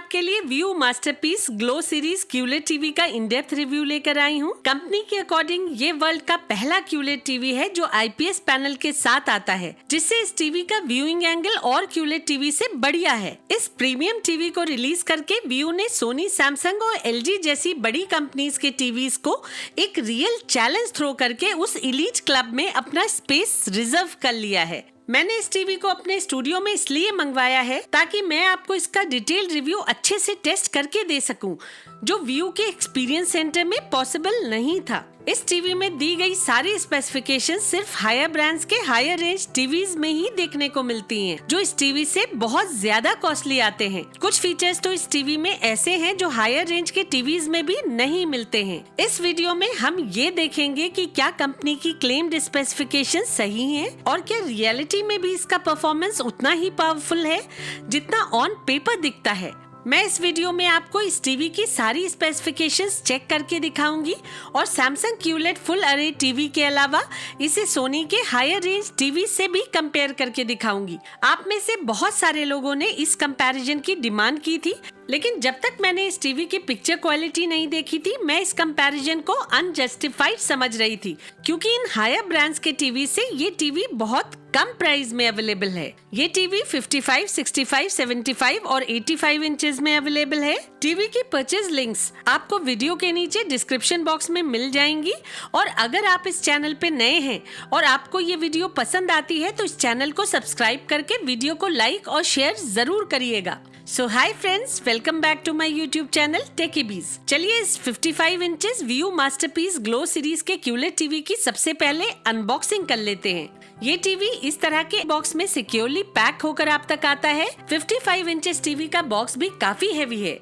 आपके लिए view masterpiece glow series culotte TV का इन डेप्थ रिव्यू लेकर आई हूँ। कंपनी के अकॉर्डिंग ये वर्ल्ड का पहला क्यूलेट टीवी है जो आईपीएस पैनल के साथ आता है, जिससे इस टीवी का व्यूइंग एंगल और क्यूलेट टीवी से बढ़िया है। इस प्रीमियम टीवी को रिलीज करके व्यू ने सोनी, सैमसंग और एलजी जैसी बड़ी कंपनीज के टीवीज को एक रियल चैलेंज थ्रो करके उस इलीट क्लब में अपना स्पेस रिजर्व कर लिया है। मैंने इस टीवी को अपने स्टूडियो में इसलिए मंगवाया है ताकि मैं आपको इसका डिटेल रिव्यू अच्छे से टेस्ट करके दे सकूं, जो व्यू के एक्सपीरियंस सेंटर में पॉसिबल नहीं था। इस टीवी में दी गई सारी स्पेसिफिकेशन सिर्फ हायर ब्रांड्स के हायर रेंज टीवीज में ही देखने को मिलती हैं, जो इस टीवी से बहुत ज्यादा कॉस्टली आते हैं। कुछ फीचर्स तो इस टीवी में ऐसे हैं जो हायर रेंज के टीवीज में भी नहीं मिलते हैं। इस वीडियो में हम ये देखेंगे कि क्या कंपनी की क्लेम्ड स्पेसिफिकेशन सही हैं और क्या रियलिटी में भी इसका परफॉर्मेंस उतना ही पावरफुल है जितना ऑन पेपर दिखता है। मैं इस वीडियो में आपको इस टीवी की सारी स्पेसिफिकेशंस चेक करके दिखाऊंगी और सैमसंग क्यूलेट फुल अरे टीवी के अलावा इसे सोनी के हायर रेंज टीवी से भी कंपेयर करके दिखाऊंगी। आप में से बहुत सारे लोगों ने इस कंपैरिजन की डिमांड की थी, लेकिन जब तक मैंने इस टीवी की पिक्चर क्वालिटी नहीं देखी थी, मैं इस कंपैरिजन को अनजस्टिफाइड समझ रही थी, क्योंकि इन हायर ब्रांड्स के टीवी से ये टीवी बहुत कम प्राइस में अवेलेबल है। ये टीवी 55, 65, 75 और 85 इंचेस में अवेलेबल है। टीवी की परचेज लिंक्स आपको वीडियो के नीचे डिस्क्रिप्शन बॉक्स में मिल जाएंगी। और अगर आप इस चैनल पे नए हैं और आपको ये वीडियो पसंद आती है तो इस चैनल को सब्सक्राइब करके वीडियो को लाइक और शेयर जरूर करिएगा। So hi friends, welcome back to my YouTube channel Techybees. चलिए इस 55 inches view masterpiece glow series के क्यूलेट टीवी की सबसे पहले अनबॉक्सिंग कर लेते हैं। ये टीवी इस तरह के बॉक्स में सिक्योरली पैक होकर आप तक आता है। 55 इंचेस टीवी का बॉक्स भी काफी हैवी है।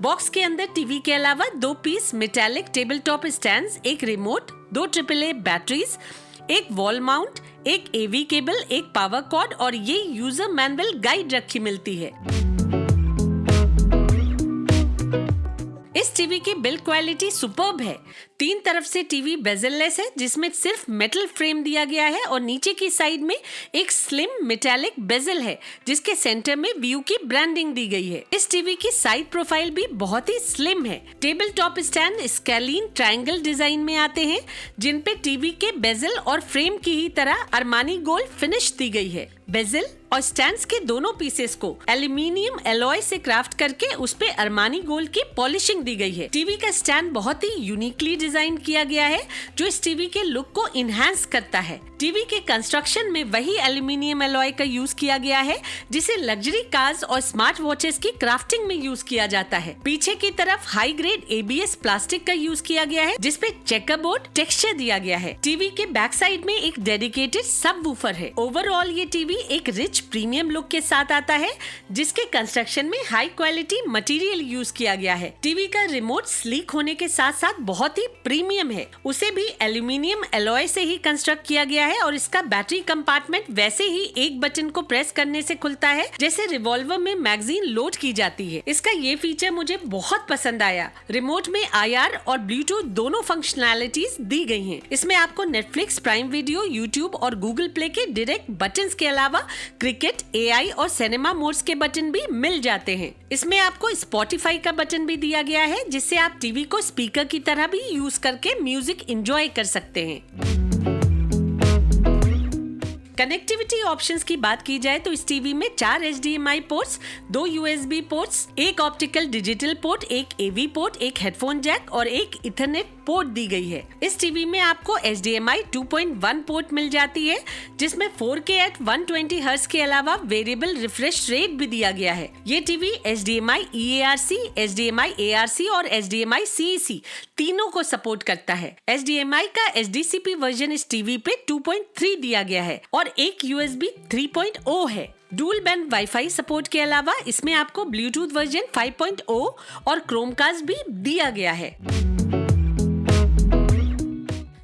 बॉक्स के अंदर टीवी के अलावा 2 piece metallic table top stands, एक रिमोट, 2 AAA बैटरीज, एक वॉल माउंट, एक एवी केबल, एक पावर कॉर्ड और ये यूजर मैनुअल गाइड रखी मिलती है। इस टीवी की बिल्ड क्वालिटी सुपर्ब है। 3 तरफ से टीवी बेजललेस है, जिसमें सिर्फ मेटल फ्रेम दिया गया है और नीचे की साइड में एक स्लिम मेटालिक बेजल है, जिसके सेंटर में व्यू की ब्रांडिंग दी गई है। इस टीवी की साइड प्रोफाइल भी बहुत ही स्लिम है। Table top stand scalene triangle design में आते हैं, जिन पे टीवी के बेजल और फ्रेम की ही तरह अरमानी गोल्ड फिनिश दी गई है। बेजल और स्टैंड्स के दोनों पीसेस को एल्यूमिनियम एलॉय से क्राफ्ट करके उस पे अरमानी गोल्ड की पॉलिशिंग दी गई है। टीवी का स्टैंड बहुत ही यूनिकली डिजाइन किया गया है, जो इस टीवी के लुक को इनहैंस करता है। टीवी के कंस्ट्रक्शन में वही एल्यूमिनियम एलॉय का यूज किया गया है जिसे लग्जरी कार्स और स्मार्ट वॉचेस की क्राफ्टिंग में यूज किया जाता है। पीछे की तरफ हाई ग्रेड एबीएस प्लास्टिक का यूज किया गया है, जिसपे चेकरबोर्ड टेक्सचर दिया गया है। टीवी के बैक साइड में एक डेडिकेटेड सबवूफर है। ओवरऑल ये टीवी एक रिच प्रीमियम लुक के साथ आता है, जिसके कंस्ट्रक्शन में हाई क्वालिटी मटेरियल यूज किया गया है। टीवी का रिमोट स्लीक होने के साथ साथ बहुत ही प्रीमियम है। उसे भी एल्यूमिनियम एलॉय से ही कंस्ट्रक्ट किया गया है और इसका बैटरी कंपार्टमेंट वैसे ही एक बटन को प्रेस करने से खुलता है, जैसे रिवॉल्वर में मैगजीन लोड की जाती है। इसका ये फीचर मुझे बहुत पसंद आया। रिमोट में IR और ब्लूटूथ दोनों फंक्शनैलिटीज दी गई हैं। इसमें आपको नेटफ्लिक्स, प्राइम वीडियो, यूट्यूब और गूगल प्ले के डायरेक्ट बटन्स के अलावा क्रिकेट, AI और सिनेमा मोड्स के बटन भी मिल जाते हैं। इसमें आपको स्पॉटिफाई का बटन भी दिया गया है, जिससे आप टीवी को स्पीकर की तरह भी यूज करके म्यूजिक एंजॉय कर सकते हैं। कनेक्टिविटी ऑप्शंस की बात की जाए तो इस टीवी में 4 HDMI पोर्ट्स, 2 USB पोर्ट्स, एक ऑप्टिकल डिजिटल पोर्ट, एक AV पोर्ट, एक हेडफोन जैक और एक इथरनेट पोर्ट दी गई है। इस टीवी में आपको HDMI 2.1 पोर्ट मिल जाती है, जिसमें 4K at 120 हर्ट्ज के अलावा वेरिएबल रिफ्रेश रेट भी दिया गया है। ये TV HDMI EARC, HDMI ARC और HDMI CEC तीनों को सपोर्ट करता है। HDMI का HDCP वर्जन इस टीवी पे 2.3 दिया गया है और एक USB 3.0 है। डुअल बैंड वाईफाई सपोर्ट के अलावा इसमें आपको ब्लूटूथ वर्जन 5.0 और क्रोमकास्ट भी दिया गया है।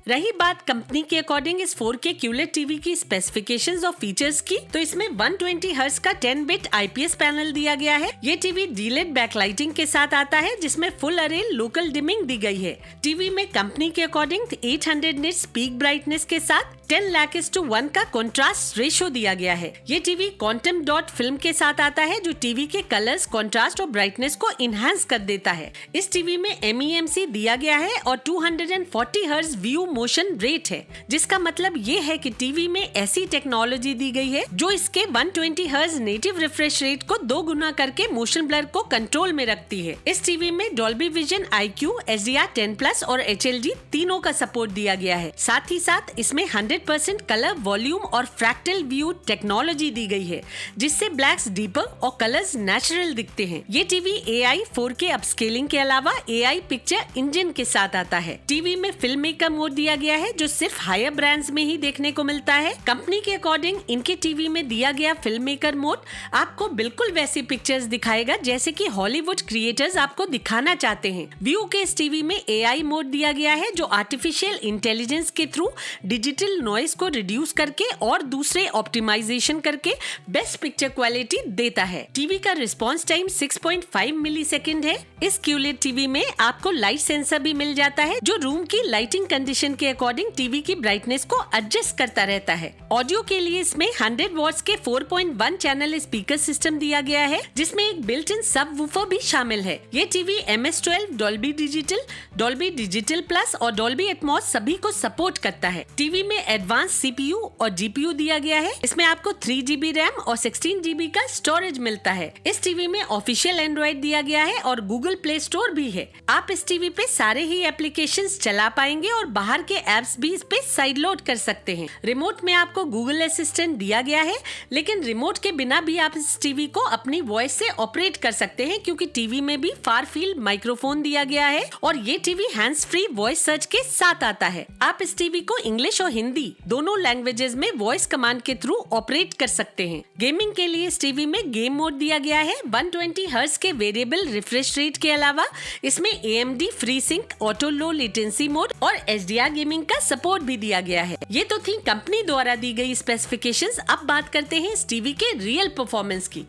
रही बात कंपनी के अकॉर्डिंग इस 4K QLED टीवी की स्पेसिफिकेशंस और फीचर्स की, तो इसमें 120 हर्ट्ज का 10 बिट IPS पैनल दिया गया है। ये टीवी डीलेड बैकलाइटिंग के साथ आता है, जिसमें फुल अरे लोकल डिमिंग दी गई है। टीवी में कंपनी के अकॉर्डिंग 800 निट्स पीक ब्राइटनेस के साथ 10:1 का कंट्रास्ट रेशियो दिया गया है। ये टीवी क्वांटम डॉट फिल्म के साथ आता है, जो टीवी के कलर्स, कंट्रास्ट और ब्राइटनेस को इनहांस कर देता है। इस टीवी में MEMC दिया गया है और 240 हर्ट्ज व्यू मोशन रेट है, जिसका मतलब ये है कि टीवी में ऐसी टेक्नोलॉजी दी गई है जो इसके 120 हर्ट्ज नेटिव रिफ्रेश रेट को 2 गुना करके मोशन ब्लर को कंट्रोल में रखती है। इस टीवी में डॉल्बी विजन IQ, HDR10+ और HLG तीनों का सपोर्ट दिया गया है। साथ ही साथ इसमें 100% कलर वॉल्यूम और फ्रैक्टल व्यू टेक्नोलॉजी दी गई है, जिससे ब्लैक्स डीपर और कलर्स नेचुरल दिखते हैं। ये टीवी AI 4K अपस्केलिंग के अलावा AI पिक्चर इंजन के साथ आता है। टीवी में फिल्म मेकर मोड दिया गया है, जो सिर्फ हायर ब्रांड्स में ही देखने को मिलता है। कंपनी के अकॉर्डिंग इनके टीवी में दिया गया फिल्म मेकर मोड आपको बिल्कुल वैसी पिक्चर्स दिखाएगा जैसे कि हॉलीवुड क्रिएटर्स आपको दिखाना चाहते हैं। व्यू के इस टीवी में AI मोड दिया गया है, जो आर्टिफिशियल इंटेलिजेंस के थ्रू डिजिटल नॉइस को रिड्यूस करके और दूसरे ऑप्टिमाइजेशन करके बेस्ट पिक्चर क्वालिटी देता है। टीवी का रिस्पॉन्स टाइम 6.5 मिलीसेकंड है। इस QLED टीवी में आपको लाइट सेंसर भी मिल जाता है, जो रूम की लाइटिंग कंडीशन के अकॉर्डिंग टीवी की ब्राइटनेस को एडजस्ट करता रहता है। ऑडियो के लिए इसमें 100 वॉट्स के 4.1 चैनल स्पीकर सिस्टम दिया गया है, जिसमें एक बिल्ट इन सबवूफर भी शामिल है। ये TV MS12, Dolby digital plus और डॉल्बी एटमॉस सभी को सपोर्ट करता है। टीवी में एडवांस CPU और GPU दिया गया है। इसमें आपको 3GB रैम और 16GB का स्टोरेज मिलता है। इस टीवी में ऑफिशियल एंड्रॉइड दिया गया है और गूगल प्ले स्टोर भी है। आप इस टीवी पे सारे ही एप्लीकेशंस चला पाएंगे और बाहर के एप्स भी इस पे साइड लोड कर सकते हैं। रिमोट में आपको गूगल असिस्टेंट दिया गया है, लेकिन रिमोट के बिना भी आप इस टीवी को अपनी वॉइस से ऑपरेट कर सकते हैं, क्योंकि टीवी में भी फार फील्ड माइक्रोफोन दिया गया है और ये TV hands free voice search के साथ आता है। आप इस टीवी को इंग्लिश और हिंदी दोनों लैंग्वेजेस में वॉइस कमांड के थ्रू ऑपरेट कर सकते हैं। गेमिंग के लिए इस टीवी में गेम मोड दिया गया है। 120 हर्ट्ज के वेरिएबल रिफ्रेश रेट के अलावा इसमें AMD free sink, auto low latency mode और HDR गेमिंग का सपोर्ट भी दिया गया है। ये तो थी कंपनी द्वारा दी गई स्पेसिफिकेशंस। अब बात करते हैं इस टीवी के रियल परफॉर्मेंस की।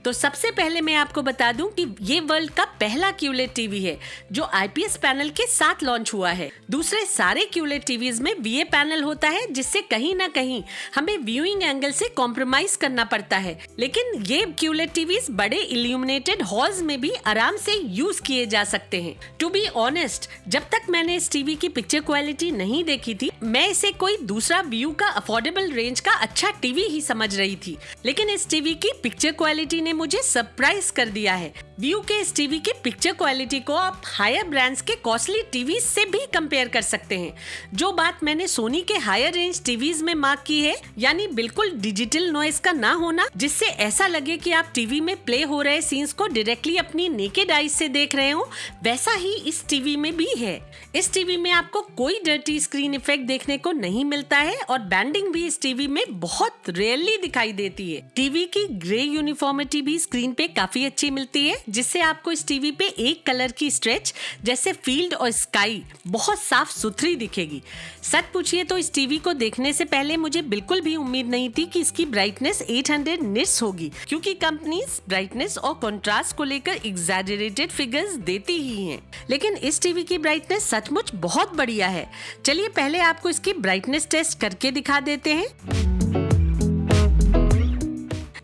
तो सबसे पहले मैं आपको बता दूं कि ये वर्ल्ड का पहला QLED टीवी है जो IPS पैनल के साथ लॉन्च हुआ है। दूसरे सारे QLED टीवीज में VA पैनल होता है, जिससे कहीं ना कहीं हमें व्यूइंग एंगल से कॉम्प्रोमाइज करना पड़ता है, लेकिन ये QLED टीवीज बड़े इल्यूमिनेटेड हॉल्स में भी आराम से यूज किए जा सकते हैं। टू बी ऑनेस्ट, जब तक मैंने इस टीवी की पिक्चर क्वालिटी नहीं देखी थी, मैं इसे कोई दूसरा व्यू का अफोर्डेबल रेंज का अच्छा टीवी ही समझ रही थी, लेकिन इस टीवी की पिक्चर क्वालिटी ने मुझे सरप्राइज कर दिया है। व्यू के इस टीवी की पिक्चर क्वालिटी को आप हायर ब्रांड्स के कॉस्टली टीवी से भी कंपेयर कर सकते हैं। जो बात मैंने सोनी के हायर रेंज टीवीज में मार्क की है, यानी बिल्कुल डिजिटल नॉइस का ना होना, जिससे ऐसा लगे कि आप टीवी में प्ले हो रहे सीन्स को डायरेक्टली अपनी नेकेड आईज से देख रहे हो, वैसा ही इस टीवी में भी है। इस टीवी में आपको कोई डर्टी स्क्रीन इफेक्ट देखने को नहीं मिलता है और बैंडिंग भी इस टीवी में बहुत रेयरली दिखाई देती है। टीवी की ग्रे यूनिफॉर्मिटी भी स्क्रीन पे काफी अच्छी मिलती है, जिससे आपको इस टीवी पे एक कलर की स्ट्रेच जैसे फील्ड और स्काई बहुत साफ सुथरी दिखेगी। सच पूछिए तो इस टीवी को देखने से पहले मुझे बिल्कुल भी उम्मीद नहीं थी कि इसकी ब्राइटनेस 800 निट्स होगी, क्योंकि कंपनीज ब्राइटनेस और कंट्रास्ट को लेकर एग्जैजरेटेड फिगर्स देती ही हैं। लेकिन इस टीवी की ब्राइटनेस सचमुच बहुत बढ़िया है। चलिए पहले आपको इसकी ब्राइटनेस टेस्ट करके दिखा देते हैं।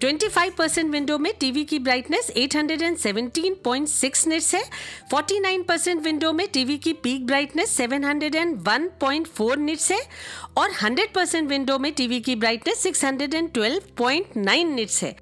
25% विंडो में टीवी की ब्राइटनेस 817.6 निट्स है। 49% विंडो में टीवी की पीक ब्राइटनेस 701.4 निट्स है और 100% विंडो में टीवी की ब्राइटनेस 612.9 निट्स है।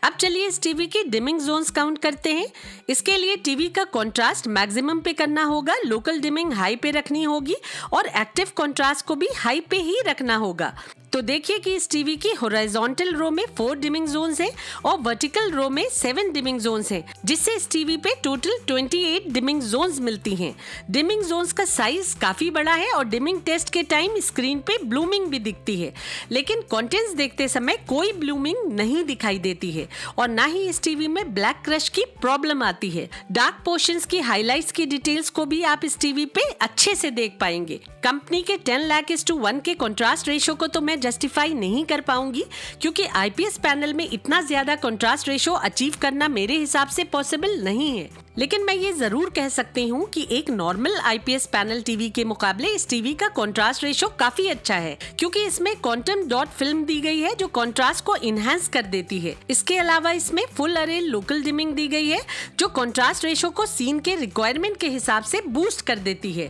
अब चलिए इस टीवी की डिमिंग जोन्स काउंट करते हैं। इसके लिए टीवी का कंट्रास्ट मैक्सिमम पे करना होगा, लोकल डिमिंग हाई पे रखनी होगी और एक्टिव कंट्रास्ट को भी हाई पे ही रखना होगा। तो देखिए कि इस टीवी की हॉरिजॉन्टल रो में 4 डिमिंग जोन्स हैं और वर्टिकल रो में 7 डिमिंग जोन्स हैं, जिससे इस टीवी पे टोटल 28 डिमिंग जोन्स मिलती हैं। डिमिंग जोन्स का साइज काफी बड़ा है और डिमिंग टेस्ट के टाइम स्क्रीन पे ब्लूमिंग भी दिखती है, लेकिन कंटेंट्स देखते समय कोई ब्लूमिंग नहीं दिखाई देती है और ना ही इस टीवी में ब्लैक क्रश की प्रॉब्लम आती है। डार्क पोर्शंस की हाइलाइट्स की डिटेल्स को भी आप इस टीवी पे अच्छे से देख पाएंगे। कंपनी के 10:1 के कंट्रास्ट रेशो को तो मैं जस्टिफाई नहीं कर पाऊंगी, क्योंकि आईपीएस पैनल में इतना ज्यादा कंट्रास्ट रेशो अचीव करना मेरे हिसाब से पॉसिबल नहीं है। लेकिन मैं ये जरूर कह सकती हूँ कि एक नॉर्मल आईपीएस पैनल टीवी के मुकाबले इस टीवी का कंट्रास्ट रेशो काफी अच्छा है, क्योंकि इसमें क्वांटम डॉट फिल्म दी गई है जो कंट्रास्ट को इनहेंस कर देती है। इसके अलावा इसमें फुल अरे लोकल डिमिंग दी गई है जो कंट्रास्ट रेशो को सीन के रिक्वायरमेंट के हिसाब से बूस्ट कर देती है।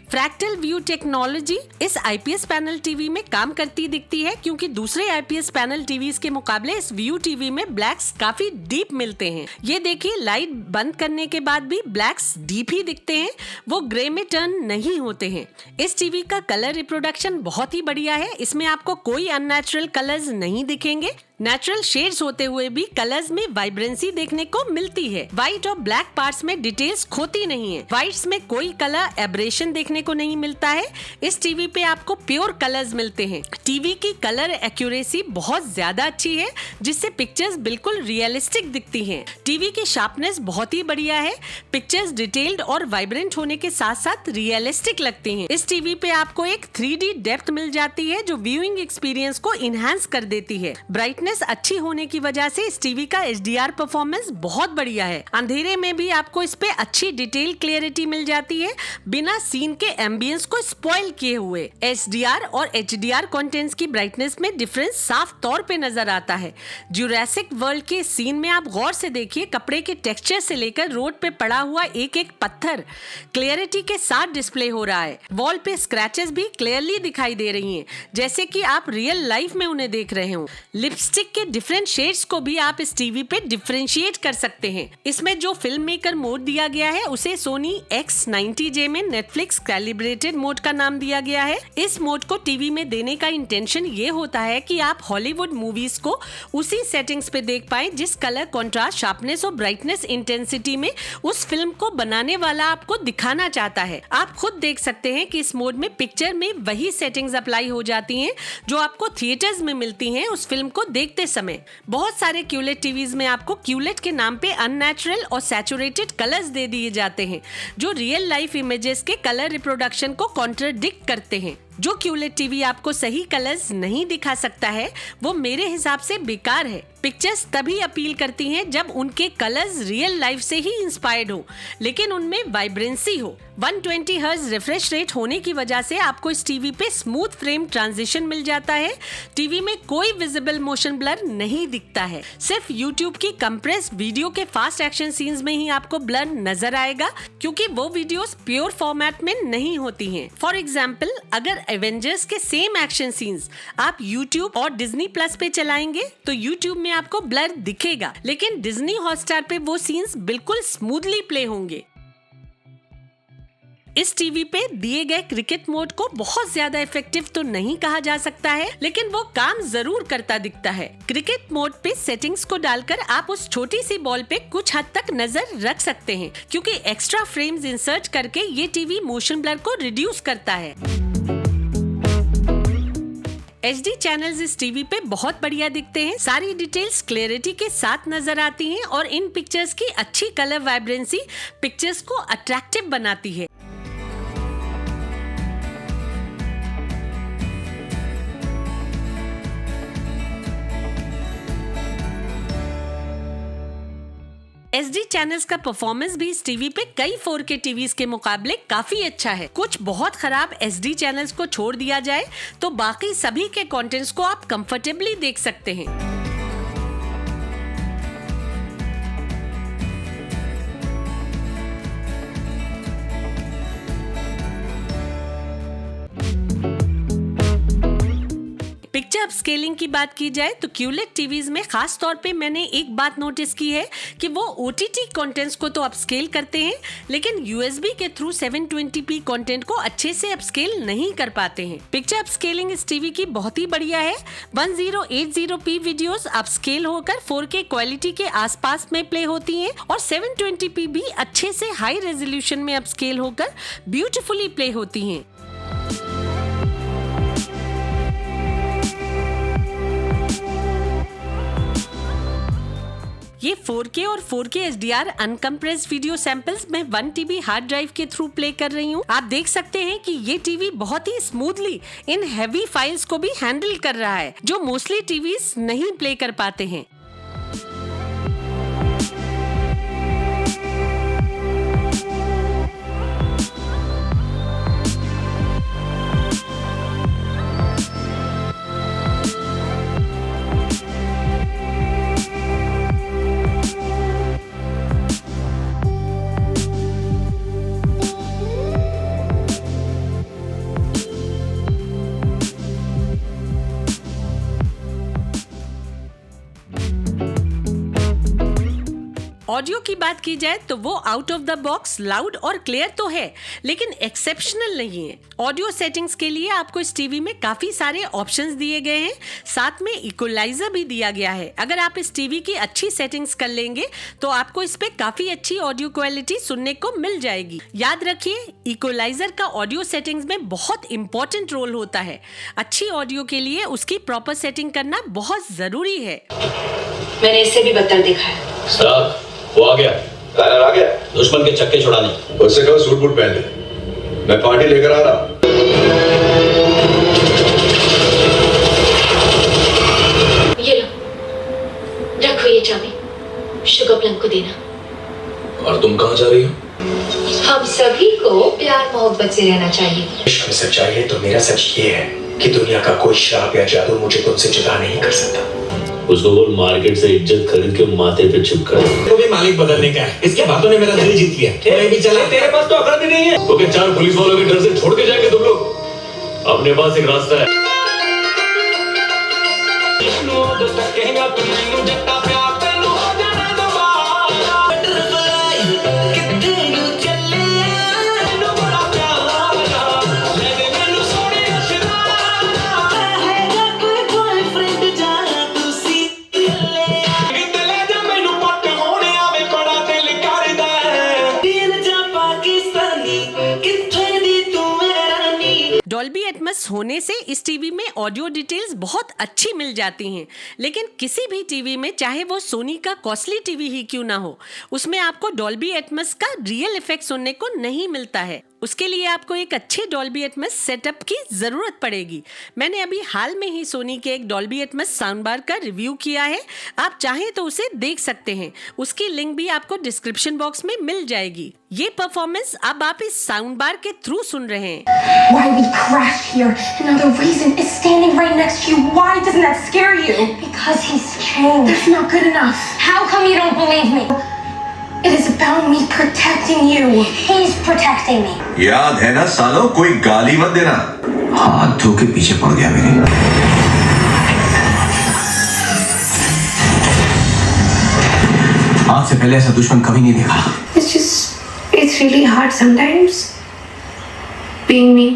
फ्रैक्टल व्यू टेक्नोलॉजी इस आईपीएस पैनल टीवी में काम करती दिखती है, क्योंकि दूसरे आईपीएस पैनल टीवीज के मुकाबले इस व्यू टीवी में ब्लैक्स काफी डीप मिलते हैं। ये देखिए, लाइट बंद करने के बाद भी ब्लैक्स डीप ही दिखते हैं, वो ग्रे में टर्न नहीं होते हैं। इस टीवी का कलर रिप्रोडक्शन बहुत ही बढ़िया है। इसमें आपको कोई अननेचुरल कलर्स नहीं दिखेंगे। नेचुरल शेड्स होते हुए भी कलर्स में वाइब्रेंसी देखने को मिलती है। व्हाइट और ब्लैक पार्ट्स में डिटेल्स खोती नहीं है। व्हाइट्स में कोई कलर एब्रेशन देखने को नहीं मिलता है। इस टीवी पे आपको प्योर कलर्स मिलते हैं। टीवी की कलर एक्यूरेसी बहुत ज्यादा अच्छी है, जिससे पिक्चर्स बिल्कुल रियलिस्टिक दिखती हैं। टीवी की शार्पनेस बहुत ही बढ़िया है। पिक्चर्स डिटेल्ड और वाइब्रेंट होने के साथ साथ रियलिस्टिक लगती हैं। इस टीवी पे आपको एक 3D डेप्थ मिल जाती है जो व्यूइंग एक्सपीरियंस को इनहेंस कर देती है। ब्राइटनेस अच्छी होने की वजह से इस टीवी का HDR परफॉर्मेंस बहुत बढ़िया है। अंधेरे में भी आपको इस पे अच्छी डिटेल क्लियरिटी मिल जाती है, बिना सीन के एम्बियंस को स्पॉइल किए हुए। HDR और HDR कंटेंट्स की ब्राइटनेस में डिफरेंस साफ तौर पे नजर आता है। जुरासिक वर्ल्ड के सीन में आप गौर से देखिए, कपड़े के टेक्सचर से लेकर रोड पे पड़ा हुआ एक एक पत्थर क्लियरिटी के साथ डिस्प्ले हो रहा है। वॉल पे स्क्रैचेस भी क्लियरली दिखाई दे रही हैं, जैसे कि आप रियल लाइफ में उन्हें देख रहे हो। लिपस्टिक के डिफरेंट शेड्स को भी आप इस टीवी पे डिफरेंशिएट कर सकते हैं। इसमें जो फिल्म मेकर मोड दिया गया है उसे सोनी X90J में नेटफ्लिक्स कैलिब्रेटेड मोड का नाम दिया गया है। इस मोड को टीवी में देने का इंटेंशन ये होता है कि आप हॉलीवुड मूवीज को उसी सेटिंग्स पे देख पाए जिस कलर कंट्रास्ट, शार्पनेस और ब्राइटनेस इंटेंसिटी में उस फिल्म को बनाने वाला आपको दिखाना चाहता है। आप खुद देख सकते हैं कि इस मोड में पिक्चर में वही सेटिंग्स अप्लाई हो जाती हैं जो आपको थिएटर्स में मिलती हैं उस फिल्म को देखते समय। बहुत सारे क्यूलेट टीवीज में आपको क्यूलेट के नाम पे अननेचुरल और सैचुरेटेड कलर्स दे दिए जाते हैं, जो रियल लाइफ इमेजेस के कलर रिप्रोडक्शन को कॉन्ट्रडिक्ट करते हैं। जो क्यूलेट टीवी आपको सही कलर्स नहीं दिखा सकता है, वो मेरे हिसाब से बेकार है। पिक्चर्स तभी अपील करती हैं जब उनके कलर्स रियल लाइफ से ही इंस्पायर्ड हो, लेकिन उनमें वाइब्रेंसी हो। 120 हर्ट्ज रिफ्रेश रेट होने की वजह से आपको इस टीवी पे स्मूथ फ्रेम ट्रांजिशन मिल जाता है। टीवी में कोई विजिबल मोशन ब्लर नहीं दिखता है। सिर्फ यूट्यूब की कंप्रेस्ड वीडियो के फास्ट एक्शन सीन्स में ही आपको ब्लर नजर आएगा, क्योंकि वो वीडियोस प्योर फॉर्मेट में नहीं होती हैं। फॉर एग्जाम्पल, अगर एवेंजर्स के सेम एक्शन सीन्स आप YouTube और डिज्नी प्लस पे चलाएंगे तो YouTube में आपको ब्लर दिखेगा, लेकिन डिज्नी हॉटस्टार पे वो सीन्स बिल्कुल स्मूथली प्ले होंगे। इस टीवी पे दिए गए क्रिकेट मोड को बहुत ज्यादा इफेक्टिव तो नहीं कहा जा सकता है, लेकिन वो काम जरूर करता दिखता है। क्रिकेट मोड पे सेटिंग्स को डालकर आप उस छोटी सी बॉल पे कुछ हद तक नजर रख सकते हैं, क्योंकि एक्स्ट्रा फ्रेम्स इंसर्ट करके ये टीवी मोशन ब्लर को रिड्यूस करता है। HD चैनल्स इस टीवी पे बहुत बढ़िया दिखते हैं। सारी डिटेल्स क्लैरिटी के साथ नजर आती हैं और इन पिक्चर्स की अच्छी कलर वाइब्रेंसी पिक्चर्स को अट्रैक्टिव बनाती है। SD चैनल्स का परफॉर्मेंस भी इस टीवी पे कई 4K टीवीज के मुकाबले काफी अच्छा है। कुछ बहुत खराब SD चैनल्स को छोड़ दिया जाए तो बाकी सभी के कंटेंट्स को आप कंफर्टेबली देख सकते हैं। पिक्चर अपस्केलिंग की बात की जाए तो क्यूलेट टीवीज में खास तौर पे मैंने एक बात नोटिस की है कि वो ओटीटी कंटेंट्स को तो अपस्केल करते हैं, लेकिन यूएसबी के थ्रू 720p कंटेंट को अच्छे से अपस्केल नहीं कर पाते हैं। पिक्चर अपस्केलिंग इस टीवी की बहुत ही बढ़िया है। 1080p वीडियोस अपस्केल होकर 4K क्वालिटी के आसपास में प्ले होती हैं और 720p भी अच्छे से हाई रेजोल्यूशन में अपस्केल होकर ब्यूटीफुली प्ले होती हैं। ये 4K और 4K HDR uncompressed video samples मैं 1 TB हार्ड ड्राइव के थ्रू प्ले कर रही हूँ। आप देख सकते हैं कि ये टीवी बहुत ही स्मूथली इन हैवी फाइल्स को भी हैंडल कर रहा है, जो मोस्टली टीवीज नहीं प्ले कर पाते हैं। ऑडियो की बात की जाए तो वो out of the box loud और क्लियर तो है, लेकिन एक्सेप्शनल नहीं है। ऑडियो सेटिंग्स के लिए आपको इस टीवी में काफी सारे ऑप्शंस दिए गए हैं, साथ में इक्वलाइजर भी दिया गया है। अगर आप इस टीवी की अच्छी सेटिंग्स कर लेंगे तो आपको इस पे काफी अच्छी ऑडियो क्वालिटी सुनने को मिल जाएगी। याद रखिए, इक्वलाइजर का ऑडियो सेटिंग्स में बहुत इंपॉर्टेंट रोल होता है। अच्छी ऑडियो के लिए उसकी प्रॉपर सेटिंग करना बहुत जरूरी है। मैंने इससे भी बदतर देखा है। सर, वो आ गया। बैनर आ गया। दुश्मन के चक्के छुड़ाने। उससे कहो सूट बूट पहन ले, मैं पार्टी लेकर आ रहा हूं। ये लो, रखो ये चाबी, शुगर प्लम को देना। और तुम कहाँ जा रही हो? हम सभी को प्यार मोहब्बत से रहना चाहिए। इश्क में सच्चाई है तो मेरा सच ये है कि दुनिया का कोई श्राप या जादू मुझे तुमसे जुदा नहीं कर सकता। उसको बोल मार्केट से इज्जत खरीद के माथे पे चिपका दे। तो भी मालिक बदलने का है। इसके बातों ने मेरा दिल जीत लिया। मैं भी चला, तेरे पास तो अकल भी नहीं है। तो क्या 4 पुलिस वालों के डर से छोड़ के जाएंगे तुम लोग? अपने पास एक रास्ता है। डॉल्बी एटमॉस होने से इस टीवी में ऑडियो डिटेल्स बहुत अच्छी मिल जाती हैं, लेकिन किसी भी टीवी में, चाहे वो सोनी का कॉस्टली टीवी ही क्यों ना हो, उसमें आपको डॉल्बी एटमॉस का रियल इफेक्ट सुनने को नहीं मिलता है। उसके लिए आपको एक अच्छे डॉल्बी एटमॉस सेटअप की जरूरत पड़ेगी। मैंने अभी हाल में ही सोनी के एक डॉल्बी एटमॉस साउंड बार का रिव्यू किया है, आप चाहें तो उसे देख सकते हैं। उसकी लिंक भी आपको डिस्क्रिप्शन बॉक्स में मिल जाएगी। ये परफॉर्मेंस अब आप इस साउंड बार के थ्रू सुन रहे हैं। Why we crashed here? Another reason is standing right next to you. Why doesn't that scare you? Because he's changed. That's not good enough. How come you don't believe me? It is about me protecting you. He's protecting me. याद है ना सालों, कोई गाली मत देना। हाथ धो के पीछे पड़ गया मेरे। आज से पहले ऐसा दुश्मन कभी नहीं देखा। It's really hard sometimes being me.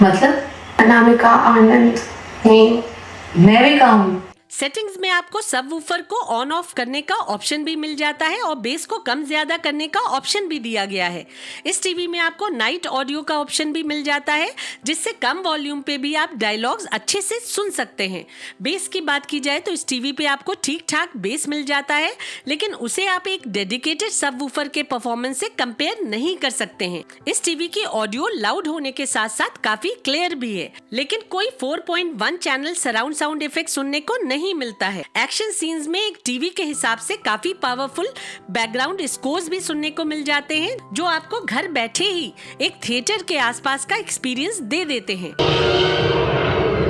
मतलब अनामिका, आनंद, मैं भी कहूँ। सेटिंग्स में आपको सबवूफर को ऑन ऑफ करने का ऑप्शन भी मिल जाता है और बेस को कम ज्यादा करने का ऑप्शन भी दिया गया है। इस टीवी में आपको नाइट ऑडियो का ऑप्शन भी मिल जाता है, जिससे कम वॉल्यूम पे भी आप डायलॉग्स अच्छे से सुन सकते हैं। बेस की बात की जाए तो इस टीवी पे आपको ठीक ठाक बेस मिल जाता है, लेकिन उसे आप एक डेडिकेटेड सबवूफर के परफॉर्मेंस से कंपेयर नहीं कर सकते हैं। इस टीवी की ऑडियो लाउड होने के साथ साथ काफी क्लियर भी है, लेकिन कोई 4.1 चैनल सराउंड साउंड इफेक्ट सुनने को नहीं मिलता है। एक्शन सीन्स में एक टीवी के हिसाब से काफी पावरफुल बैकग्राउंड स्कोर्स भी सुनने को मिल जाते हैं, जो आपको घर बैठे ही एक थिएटर के आसपास का एक्सपीरियंस दे देते हैं।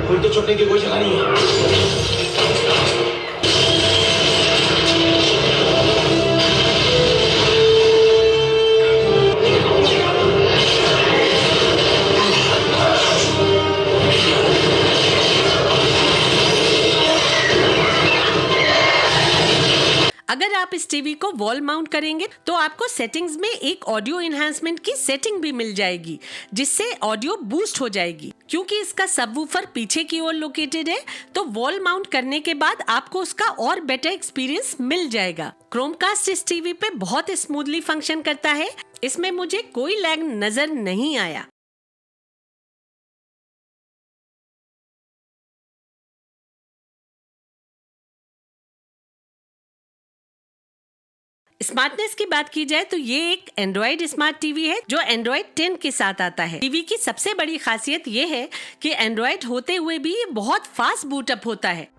उल्टे छोड़ने की कोई जगह नहीं है। इस टीवी को वॉल माउंट करेंगे तो आपको सेटिंग्स में एक ऑडियो एनहांसमेंट की सेटिंग भी मिल जाएगी, जिससे ऑडियो बूस्ट हो जाएगी। क्योंकि इसका सबवूफर पीछे की ओर लोकेटेड है तो वॉल माउंट करने के बाद आपको उसका और बेटर एक्सपीरियंस मिल जाएगा। क्रोमकास्ट इस टीवी पे बहुत स्मूथली फंक्शन करता है, इसमें मुझे कोई लैग नजर नहीं आया। स्मार्टनेस की बात की जाए तो ये एक एंड्रॉइड स्मार्ट टीवी है जो एंड्रॉइड 10 के साथ आता है। टीवी की सबसे बड़ी खासियत ये है कि एंड्रॉइड होते हुए भी ये बहुत फास्ट बूटअप होता है।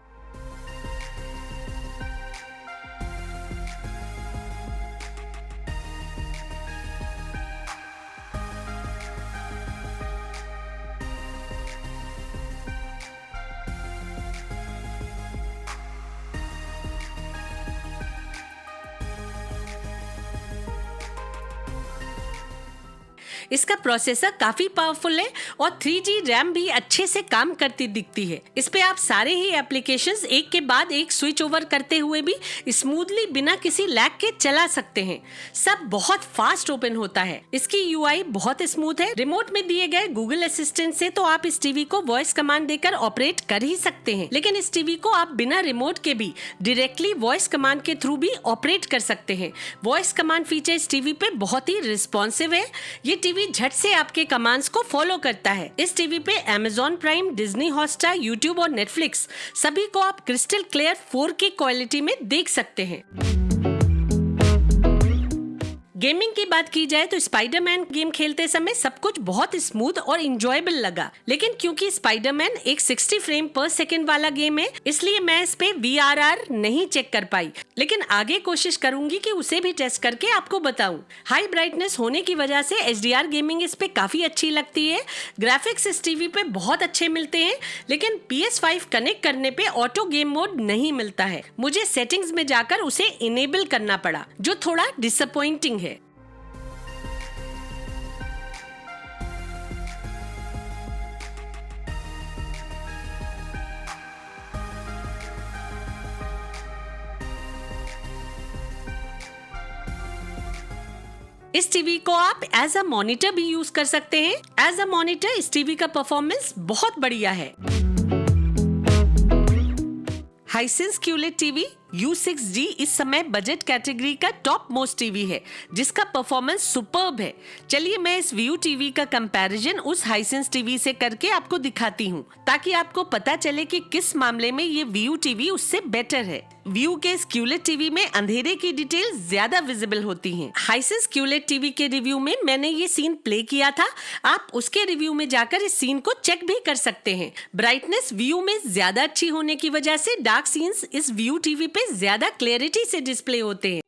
इसका प्रोसेसर काफी पावरफुल है और 3G रैम भी अच्छे से काम करती दिखती है। इस पे आप सारे ही एप्लीकेशंस एक के बाद एक स्विच ओवर करते हुए भी स्मूथली बिना किसी लैग के चला सकते हैं। सब बहुत फास्ट ओपन होता है। इसकी UI बहुत स्मूथ है। रिमोट में दिए गए गूगल असिस्टेंट से तो आप इस टीवी को वॉइस कमांड देकर ऑपरेट कर ही सकते हैं, लेकिन इस टीवी को आप बिना रिमोट के भी डायरेक्टली वॉइस कमांड के थ्रू भी ऑपरेट कर सकते हैं। वॉइस कमांड फीचर इस टीवी पे बहुत ही रिस्पॉन्सिव है। ये टीवी झट से आपके कमांड्स को फॉलो करता है। इस टीवी पे Amazon prime, Disney Hotstar, YouTube और Netflix सभी को आप क्रिस्टल क्लियर 4K क्वालिटी में देख सकते हैं। गेमिंग की बात की जाए तो स्पाइडरमैन गेम खेलते समय सब कुछ बहुत स्मूथ और इंजॉयबल लगा, लेकिन क्योंकि स्पाइडरमैन एक 60 फ्रेम पर सेकंड वाला गेम है इसलिए मैं इस पे VRR नहीं चेक कर पाई, लेकिन आगे कोशिश करूंगी कि उसे भी टेस्ट करके आपको बताऊं। हाई ब्राइटनेस होने की वजह से HDR गेमिंग इस पे काफी अच्छी लगती है। ग्राफिक्स इस टीवी पे बहुत अच्छे मिलते हैं, लेकिन PS5 कनेक्ट करने पे ऑटो गेम मोड नहीं मिलता है। मुझे सेटिंग्स में जाकर उसे इनेबल करना पड़ा, जो थोड़ा डिसअपॉइंटिंग है। इस टीवी को आप एज अ मॉनिटर भी यूज कर सकते हैं। एज अ मॉनिटर इस टीवी का परफॉर्मेंस बहुत बढ़िया है। हाइसेंस QLED टीवी U6G इस समय बजट कैटेगरी का टॉप मोस्ट टीवी है, जिसका परफॉर्मेंस सुपर्ब है। चलिए मैं इस व्यू टीवी का कंपैरिजन उस हाइसेंस टीवी से करके आपको दिखाती हूँ, ताकि आपको पता चले कि किस मामले में ये व्यू टीवी उससे बेटर है। व्यू के इस QLED टीवी में अंधेरे की डिटेल ज्यादा विजिबल होती हैं। हाइसेंस QLED टीवी के रिव्यू में मैंने ये सीन प्ले किया था, आप उसके रिव्यू में जाकर इस सीन को चेक भी कर सकते हैं। ब्राइटनेस व्यू में ज्यादा अच्छी होने की वजह से डार्क सीन्स इस व्यू टीवी पे ज्यादा क्लैरिटी से डिस्प्ले होते हैं।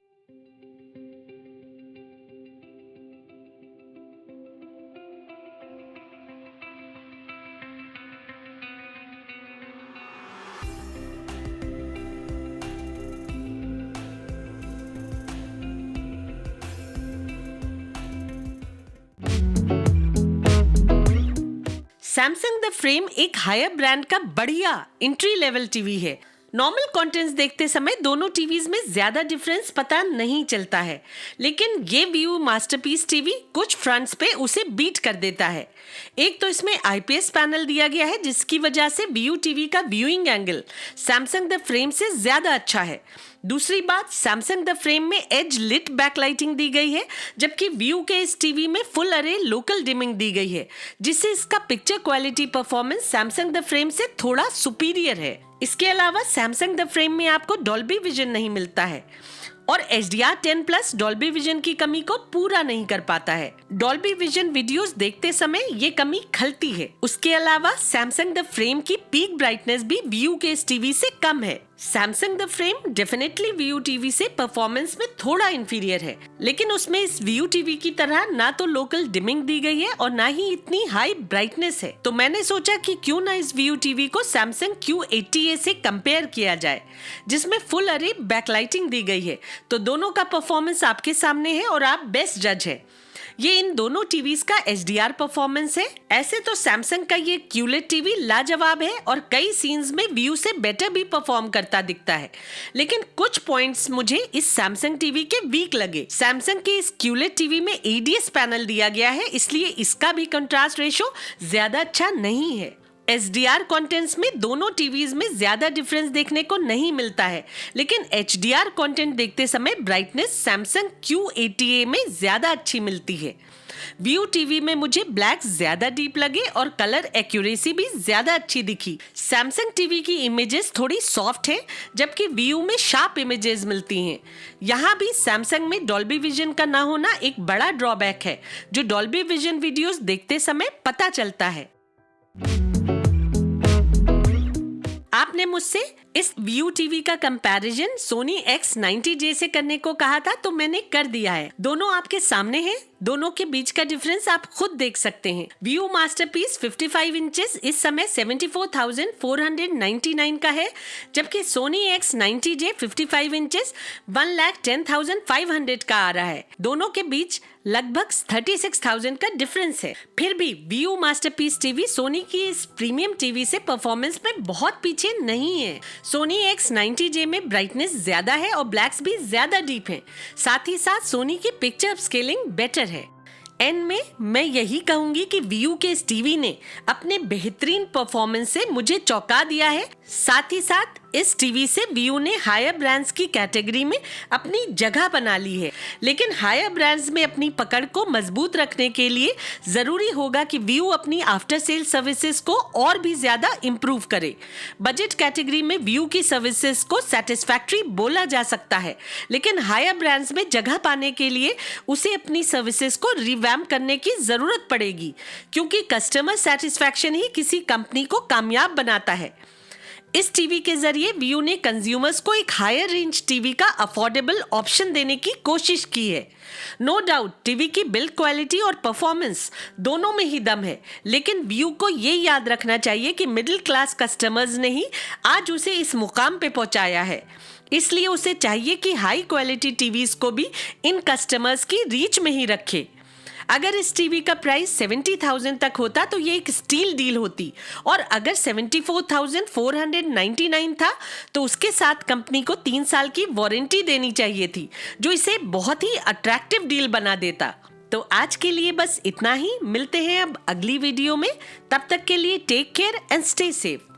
सैमसंग द फ्रेम एक हायर ब्रांड का बढ़िया एंट्री लेवल टीवी है। नॉर्मल कंटेंट्स देखते समय दोनों टीवीज में ज्यादा डिफरेंस पता नहीं चलता है, लेकिन ये व्यू मास्टरपीस टीवी कुछ फ्रंट्स पे उसे बीट कर देता है। एक तो इसमें IPS पैनल दिया गया है, जिसकी वजह से व्यू टीवी का viewing angle Samsung the frame से ज्यादा अच्छा है। दूसरी बात, सैमसंग द फ्रेम में एज लिट बैकलाइटिंग दी गई है, जबकि व्यू के इस टीवी में फुल अरे लोकल डिमिंग दी गई है, जिससे इसका picture quality performance Samsung the frame से थोड़ा सुपीरियर है। इसके अलावा सैमसंग द फ्रेम में आपको डॉल्बी विजन नहीं मिलता है और HDR10+ डॉल्बी विजन की कमी को पूरा नहीं कर पाता है। डॉल्बी विजन वीडियोस देखते समय ये कमी खलती है। उसके अलावा सैमसंग द फ्रेम की पीक ब्राइटनेस भी व्यू के इस टीवी से कम है। Samsung the frame definitely view TV से परफॉर्मेंस में थोड़ा इंफीरियर है, लेकिन उसमें इस व्यू टीवी की तरह ना तो लोकल डिमिंग दी गई है और ना ही इतनी हाई ब्राइटनेस है। तो मैंने सोचा कि क्यों ना इस व्यू टीवी को सैमसंग Q80A से कंपेयर किया जाए, जिसमें फुल अरे बैकलाइटिंग दी गई है। तो दोनों का परफॉर्मेंस आपके सामने है और आप बेस्ट जज है। ये इन दोनों टीवीज का HDR परफॉर्मेंस है। ऐसे तो सैमसंग का ये QLED टीवी लाजवाब है और कई सीन्स में व्यू से बेटर भी परफॉर्म करता दिखता है, लेकिन कुछ पॉइंट्स मुझे इस सैमसंग टीवी के वीक लगे। सैमसंग के इस QLED टीवी में ADS पैनल दिया गया है, इसलिए इसका भी कंट्रास्ट रेशो ज्यादा अच्छा नहीं है। SDR कंटेंट्स में दोनों टीवीज में ज्यादा डिफरेंस देखने को नहीं मिलता है, लेकिन HDR कंटेंट देखते समय ब्राइटनेस सैमसंग Q80A में ज्यादा अच्छी मिलती है। व्यू टीवी में मुझे ब्लैक ज्यादा डीप लगे और कलर एक्यूरेसी भी ज्यादा अच्छी दिखी। सैमसंग टीवी की इमेजेस थोड़ी सॉफ्ट है, जबकि व्यू में शार्प इमेजेस मिलती हैं। यहाँ भी सैमसंग में डॉल्बी विजन का ना होना एक बड़ा ड्रॉबैक है, जो डॉल्बी विजन वीडियोस देखते समय पता चलता है। आपने मुझसे इस व्यू टीवी का कंपैरिजन सोनी X90J से करने को कहा था, तो मैंने कर दिया है। दोनों आपके सामने हैं, दोनों के बीच का डिफरेंस आप खुद देख सकते हैं। व्यू मास्टरपीस 55 इंचेस इस समय 74,499 का है, जबकि सोनी X90J 55 इंचेस 1,10,500 का आ रहा है। दोनों के बीच लगभग 36,000 का डिफरेंस है। फिर भी व्यू मास्टरपीस टीवी सोनी की इस प्रीमियम टीवी से परफॉर्मेंस में बहुत पीछे नहीं है। सोनी X90J में ब्राइटनेस ज्यादा है और ब्लैक्स भी ज्यादा डीप है। साथ ही साथ सोनी की पिक्चर अपस्केलिंग बेटर है। एंड में मैं यही कहूंगी कि व्यू के इस टीवी ने अपने बेहतरीन परफॉर्मेंस से मुझे चौंका दिया है। साथ ही साथ इस टीवी से व्यू ने हायर ब्रांड्स की कैटेगरी में अपनी जगह बना ली है, लेकिन हायर ब्रांड्स में अपनी पकड़ को मजबूत रखने के लिए जरूरी होगा कि व्यू अपनी आफ्टर सेल सर्विसेज को और भी ज्यादा इम्प्रूव करे। बजट कैटेगरी में व्यू की सर्विसेज को सेटिस्फैक्ट्री बोला जा सकता है, लेकिन हायर ब्रांड्स में जगह पाने के लिए उसे अपनी सर्विसेज को रिवैम्प करने की जरूरत पड़ेगी, क्योंकि कस्टमर सेटिस्फैक्शन ही किसी कंपनी को कामयाब बनाता है। इस टीवी के जरिए व्यू ने कंज्यूमर्स को एक हायर रेंज टीवी का अफोर्डेबल ऑप्शन देने की कोशिश की है। नो डाउट टीवी की बिल्ड क्वालिटी और परफॉर्मेंस दोनों में ही दम है, लेकिन व्यू को ये याद रखना चाहिए कि मिडिल क्लास कस्टमर्स ने ही आज उसे इस मुकाम पे पहुंचाया है। इसलिए उसे चाहिए कि हाई क्वालिटी टीवीज को भी इन कस्टमर्स की रीच में ही रखे। अगर इस टीवी का प्राइस 70,000 तक होता तो ये एक स्टील डील होती, और अगर 74,499 था तो उसके साथ कंपनी को 3 साल की वारंटी देनी चाहिए थी, जो इसे बहुत ही अट्रैक्टिव डील बना देता। तो आज के लिए बस इतना ही। मिलते हैं अब अगली वीडियो में। तब तक के लिए take care and stay safe.